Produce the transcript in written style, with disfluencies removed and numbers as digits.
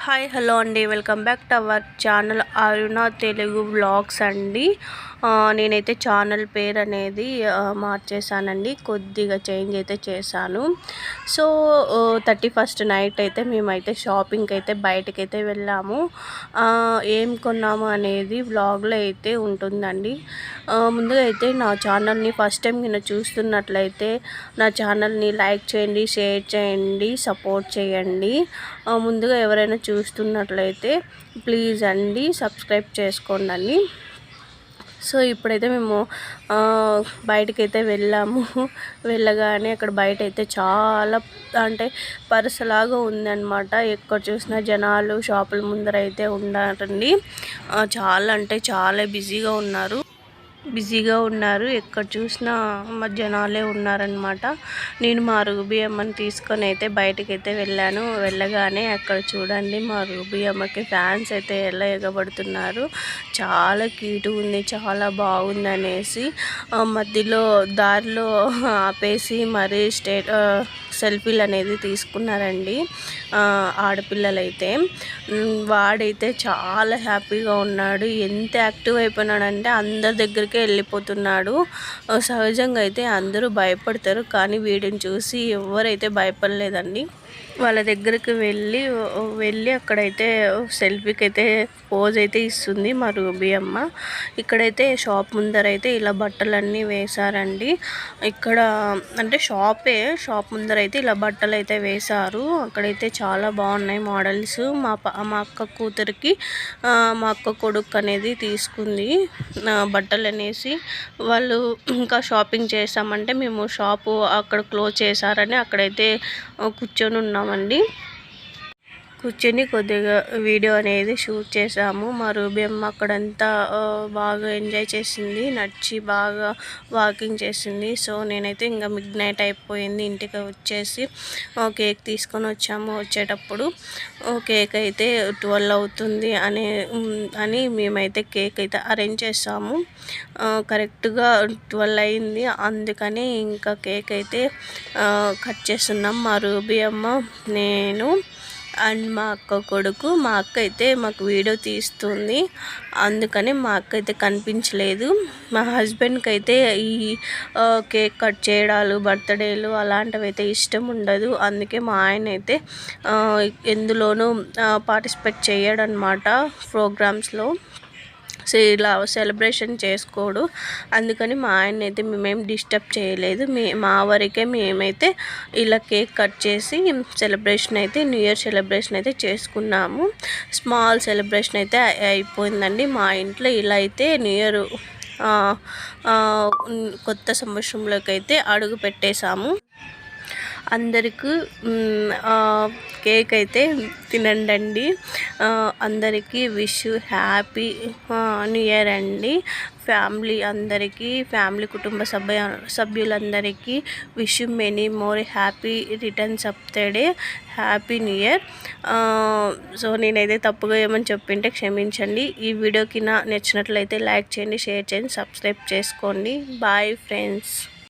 Hi hello అండి, welcome back to our channel Aruna Telugu vlogs అండి. నేనైతే ఛానల్ పేరు అనేది మార్చేసానండి, కొద్దిగా చేంజ్ అయితే చేశాను. సో 31st నైట్ అయితే మేమైతే షాపింగ్కి అయితే బయటకైతే వెళ్ళాము. ఏం కొన్నాము అనేది వ్లాగ్లో అయితే ఉంటుందండి. ముందుగా అయితే నా ఛానల్ని ఫస్ట్ టైం నేను చూస్తున్నట్లయితే నా ఛానల్ని లైక్ చేయండి, షేర్ చేయండి, సపోర్ట్ చేయండి. ముందుగా ఎవరైనా చూస్తున్నట్లయితే ప్లీజ్ అండి సబ్స్క్రైబ్ చేసుకోండి. సో ఇప్పుడైతే మేము బయటకైతే వెళ్ళాము. వెళ్ళగానే అక్కడ బయట అయితే చాలా అంటే పరసలాగా ఉందన్నమాట. ఎక్కడ చూసినా జనాలు షాపుల ముందర అయితే ఉన్నారండి. చాలా అంటే చాలా బిజీగా ఉన్నారు. ఎక్కడ చూసినా జనాలే ఉన్నారనమాట. నేను మా రూబీ అమ్మని తీసుకొని అయితే బయటకైతే వెళ్ళాను. వెళ్ళగానే అక్కడ చూడండి మా రూబీ అమ్మకి ఫ్యాన్స్ అయితే ఎలా ఎగబడుతున్నారు. చాలా క్యూట్ ఉంది, చాలా బాగుంది అనేసి మధ్యలో దారిలో ఆపేసి మరీ సెల్ఫీలు అనేది తీసుకున్నారండి ఆడపిల్లలైతే. వాడైతే చాలా హ్యాపీగా ఉన్నాడు. ఎంత యాక్టివ్ అయిపోయినాడంటే అందరి దగ్గరికి వెళ్ళిపోతున్నాడు. సహజంగా అయితే అందరూ భయపడతారు, కానీ వీడిని చూసి ఎవరైతే భయపడలేదండి. వాళ్ళ దగ్గరికి వెళ్ళి అక్కడైతే సెల్ఫీకి అయితే పోజ్ అయితే ఇస్తుంది మా రూబీ అమ్మ. ఇక్కడైతే షాప్ ముందర అయితే ఇలా బట్టలన్నీ వేశారండి. ఇక్కడ అంటే షాప్ ముందర అయితే ఇలా బట్టలు అయితే వేశారు. అక్కడైతే చాలా బాగున్నాయి మోడల్స్. మా అక్క కూతురికి మా అక్క కొడుకు అనేది తీసుకుంది బట్టలు అనేసి. వాళ్ళు ఇంకా షాపింగ్ చేసామంటే మేము షాపు అక్కడ క్లోజ్ చేశారని అక్కడైతే కూర్చొని ఉన్నామండి. కూర్చొని కొద్దిగా వీడియో అనేది షూట్ చేసాము. మా రూబీ అమ్మ అక్కడంతా బాగా ఎంజాయ్ చేసింది, నడిచి బాగా వాకింగ్ చేసింది. సో నేనైతే ఇంకా మిడ్ నైట్ అయిపోయింది, ఇంటికి వచ్చేసి కేక్ తీసుకొని వచ్చాము. వచ్చేటప్పుడు కేక్ అయితే 12 అవుతుంది అని మేమైతే కేక్ అయితే అరేంజ్ చేసాము. కరెక్ట్గా 12 అయింది, అందుకని ఇంకా కేక్ అయితే కట్ చేస్తున్నాం. మా రూబీ అమ్మ, నేను అండ్ మా అక్క కొడుకు. మా అక్క అయితే మాకు వీడియో తీస్తుంది, అందుకని మా అక్క అయితే కనిపించలేదు. మా హస్బెండ్కి అయితే ఈ కేక్ కట్ చేయడాలు, బర్త్డేలు అలాంటివి అయితే ఇష్టం ఉండదు. అందుకే మా ఆయన అయితే ఎందులోనూ పార్టిసిపేట్ చేయడనమాట ప్రోగ్రామ్స్లో. సో ఇలా సెలబ్రేషన్ చేసుకోడు, అందుకని మా ఆయన అయితే మేమేం డిస్టర్బ్ చేయలేదు. మా వరకే మేమైతే ఇలా కేక్ కట్ చేసి సెలబ్రేషన్ అయితే న్యూ ఇయర్ సెలబ్రేషన్ అయితే చేసుకున్నాము. స్మాల్ సెలబ్రేషన్ అయితే అయిపోయిందండి మా ఇంట్లో. ఇలా అయితే న్యూ ఇయర్ కొత్త సంవత్సరంలోకి అయితే అడుగు పెట్టేశాము. అందరికీ కేక్ అయితే తినండి. అందరికీ విష్ హ్యాపీ న్యూ ఇయర్ అండి. ఫ్యామిలీ కుటుంబ సభ్యులందరికీ wish many more happy returns of the day, happy new year. So నేనైతే తప్పుగా ఏమని చెప్పింటే క్షమించండి. ఈ వీడియోకి నచ్చినట్లయితే లైక్ చేయండి, షేర్ చేయండి, సబ్స్క్రైబ్ చేసుకోండి. Bye friends.